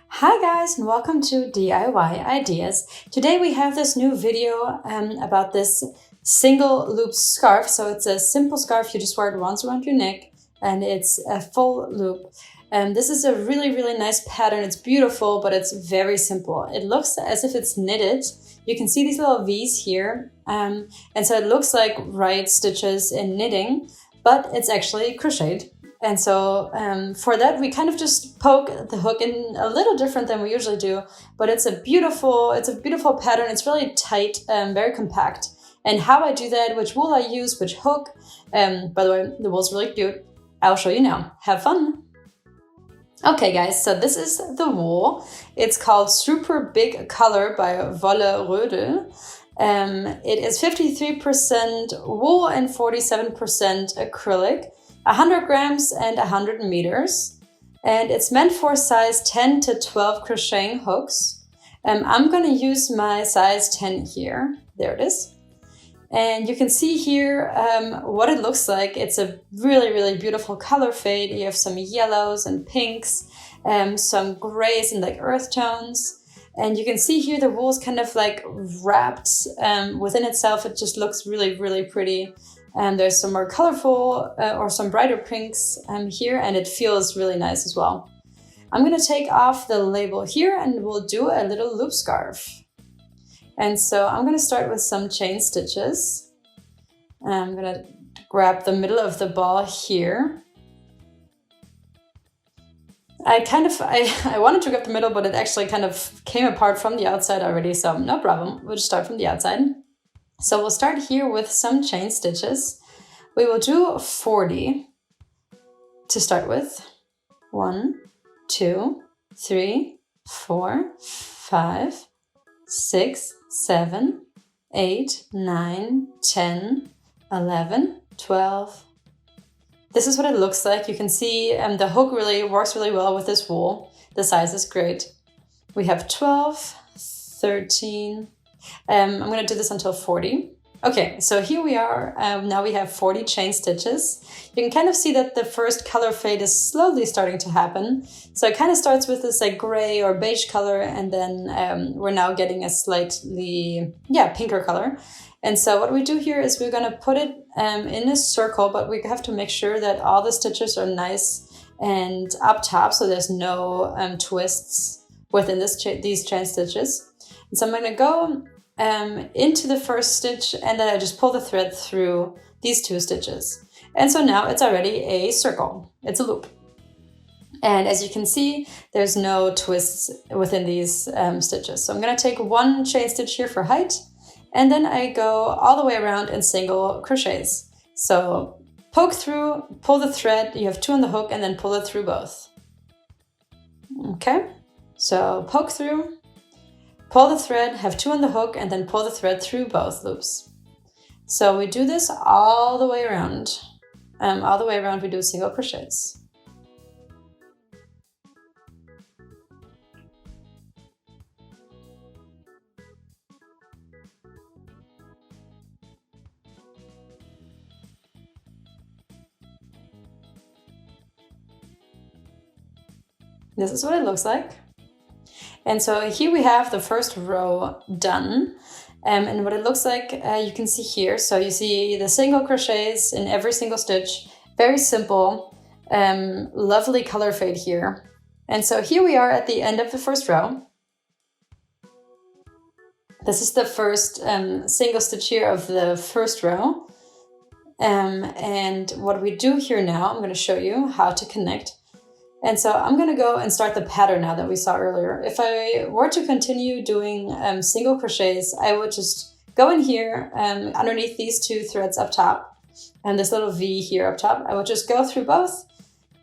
Hi guys and welcome to DIY Ideas. Today we have this new video about this single loop scarf. So it's a simple scarf, you just wear it once around your neck and it's a full loop. This is a really nice pattern. It's beautiful, but it's very simple. It looks as if it's knitted. You can see these little V's here. And so it looks like right stitches in knitting, but it's actually crocheted. And so for that, we kind of just poke the hook in a little different than we usually do, but it's a beautiful pattern. It's really tight, very compact. And how I do that, which wool I use, which hook, by the way, the wool's really cute. I'll show you now. Have fun. Okay guys, so this is the wool. It's called Super Big Color by Wolle Rödel. It is 53% wool and 47% acrylic. 100 grams and 100 meters. And it's meant for size 10 to 12 crocheting hooks. I'm going to use my size 10 here. There it is. And you can see here what it looks like. It's a really beautiful color fade. You have some yellows and pinks, some grays and like earth tones. And you can see here the wool is kind of like wrapped within itself. It just looks really pretty. And there's some more colorful or some brighter pinks here, and it feels really nice as well. I'm going to take off the label here and we'll do a little loop scarf. And so I'm going to start with some chain stitches. I'm going to grab the middle of the ball here. I wanted to grab the middle, but it actually kind of came apart from the outside already, so no problem. We'll just start from the outside. So we'll start here with some chain stitches. We will do 40 to start with. 1, 2, 3, 4, 5, 6, 7, 8, 9, 10, 11, 12. This is what it looks like. You can see the hook really works really well with this wool. The size is great. We have 12, 13, I'm going to do this until 40. Okay, so here we are. Now we have 40 chain stitches. You can kind of see that the first color fade is slowly starting to happen. So it kind of starts with this like gray or beige color, and then we're now getting a slightly, pinker color. And so what we do here is we're going to put it in a circle, but we have to make sure that all the stitches are nice and up top, so there's no twists within these chain stitches. And so I'm going to go into the first stitch, and then I just pull the thread through these 2 stitches. And so now it's already a circle. It's a loop. And as you can see, there's no twists within these stitches. So I'm going to take 1 chain stitch here for height, and then I go all the way around in single crochets. So poke through, pull the thread, you have 2 on the hook, and then pull it through both. Okay, so poke through, pull the thread, have 2 on the hook, and then pull the thread through both loops. So we do this all the way around. All the way around we do single crochets. This is what it looks like. And so here we have the first row done. And what it looks like, you can see here. So you see the single crochets in every single stitch. Very simple, lovely color fade here. And so here we are at the end of the first row. This is the first single stitch here of the first row. And what we do here now, I'm going to show you how to connect. And so I'm going to go and start the pattern now that we saw earlier. If I were to continue doing single crochets, I would just go in here underneath these 2 threads up top and this little V here up top. I would just go through both,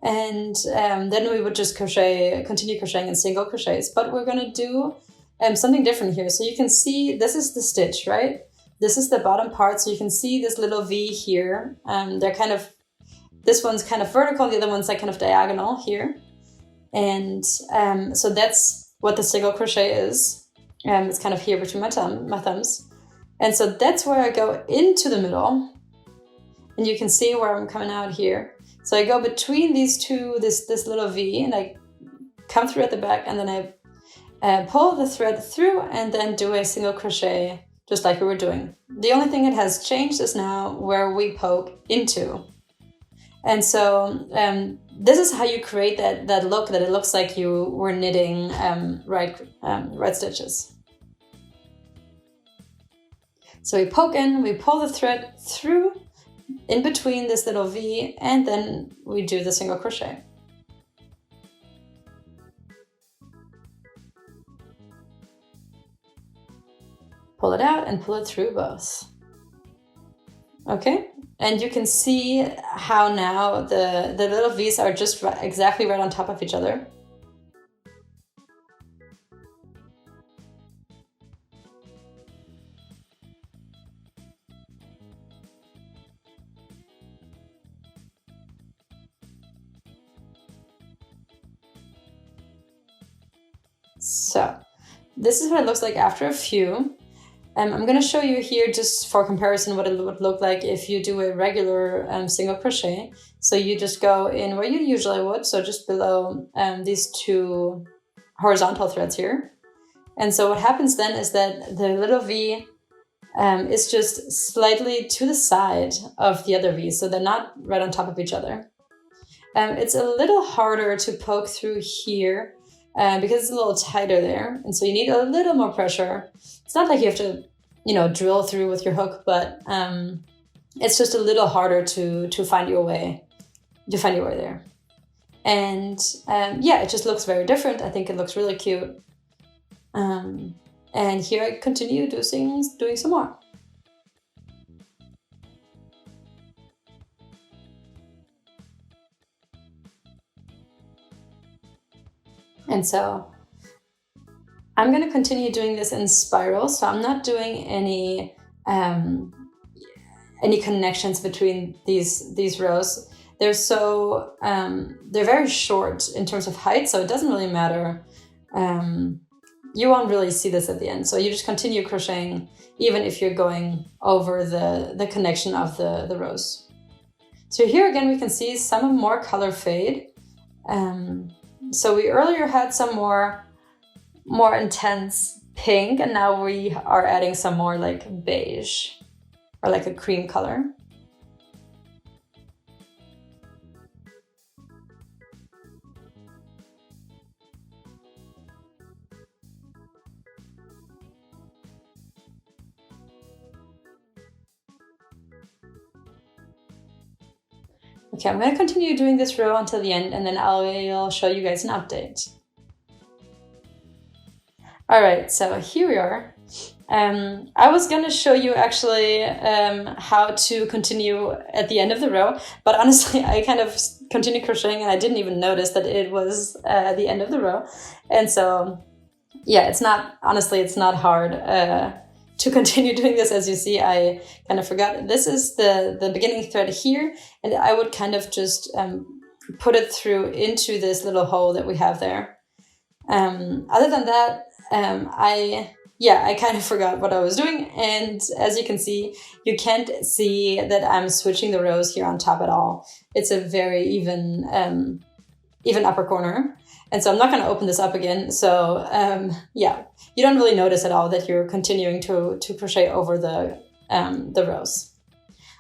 and then we would just continue crocheting in single crochets. But we're going to do something different here. So you can see this is the stitch, right? This is the bottom part. So you can see this little V here. This one's kind of vertical, the other one's like kind of diagonal here. And so that's what the single crochet is. It's kind of here between my thumbs. And so that's where I go into the middle. And you can see where I'm coming out here. So I go between these 2, this little V, and I come through at the back, and then I pull the thread through and then do a single crochet just like we were doing. The only thing that has changed is now where we poke into. And so this is how you create that look, that it looks like you were knitting right stitches. So we poke in, we pull the thread through in between this little V, and then we do the single crochet. Pull it out and pull it through both. Okay, and you can see how now the little V's are just exactly right on top of each other. So this is what it looks like after a few. I'm going to show you here just for comparison what it would look like if you do a regular single crochet. So you just go in where you usually would, so just below these two horizontal threads here. And so what happens then is that the little V is just slightly to the side of the other V, so they're not right on top of each other. It's a little harder to poke through here because it's a little tighter there, and so you need a little more pressure. It's not like you have to, drill through with your hook, but it's just a little harder to find your way there. And yeah, it just looks very different. I think it looks really cute. And here I continue doing some more. And so I'm going to continue doing this in spirals. So I'm not doing any connections between these rows. They're very short in terms of height, so it doesn't really matter. You won't really see this at the end. So you just continue crocheting even if you're going over the connection of the rows. So here again, we can see some more color fade. So we earlier had some more intense pink, and now we are adding some more like beige or like a cream color. Okay, I'm going to continue doing this row until the end, and then I'll show you guys an update. All right, so here we are. I was going to show you actually how to continue at the end of the row, but honestly, I kind of continued crocheting and I didn't even notice that it was the end of the row. And so, yeah, it's not hard to continue doing this. As you see, I kind of forgot. This is the beginning thread here, and I would kind of just put it through into this little hole that we have there. Other than that, I kind of forgot what I was doing, and as you can see, you can't see that I'm switching the rows here on top at all. It's a very even upper corner, and so I'm not going to open this up again. So yeah, you don't really notice at all that you're continuing to crochet over the rows.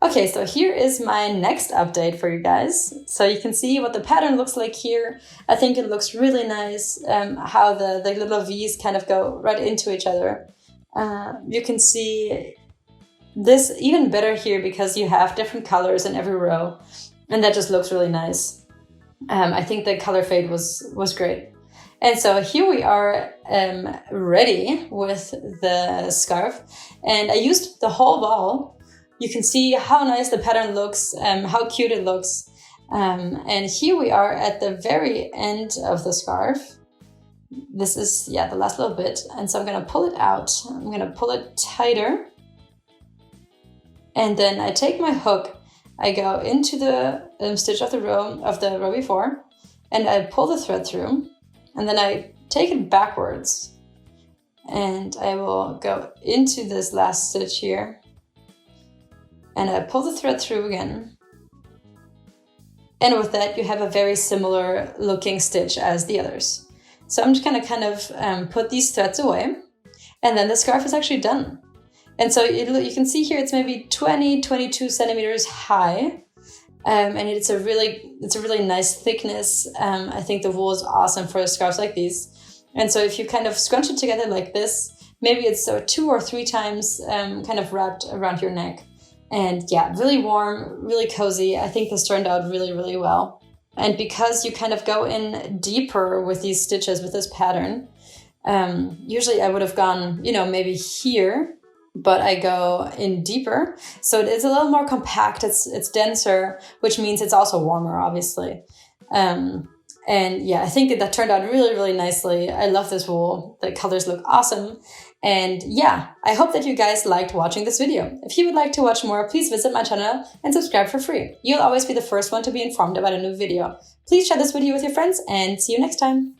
Okay, so here is my next update for you guys. So you can see what the pattern looks like here. I think it looks really nice how the little V's kind of go right into each other. You can see this even better here because you have different colors in every row, and that just looks really nice. I think the color fade was great. And so here we are ready with the scarf, and I used the whole ball. You can see how nice the pattern looks, how cute it looks. And here we are at the very end of the scarf. This is, the last little bit. And so I'm going to pull it out. I'm going to pull it tighter. And then I take my hook. I go into the stitch of the row before, and I pull the thread through. And then I take it backwards. And I will go into this last stitch here. And I pull the thread through again. And with that, you have a very similar looking stitch as the others. So I'm just gonna kind of put these threads away, and then the scarf is actually done. And so you can see here it's maybe 22 centimeters high. And it's a really nice thickness. I think the wool is awesome for scarves like these. And so if you kind of scrunch it together like this, maybe it's 2 or 3 times kind of wrapped around your neck. And yeah, really warm, really cozy. I think this turned out really, really well. And because you kind of go in deeper with these stitches, with this pattern, usually I would have gone, maybe here, but I go in deeper. So it's a little more compact, it's denser, which means it's also warmer, obviously. And yeah, I think that turned out really, really nicely. I love this wool. The colors look awesome. And yeah, I hope that you guys liked watching this video. If you would like to watch more, please visit my channel and subscribe for free. You'll always be the first one to be informed about a new video. Please share this video with your friends and see you next time.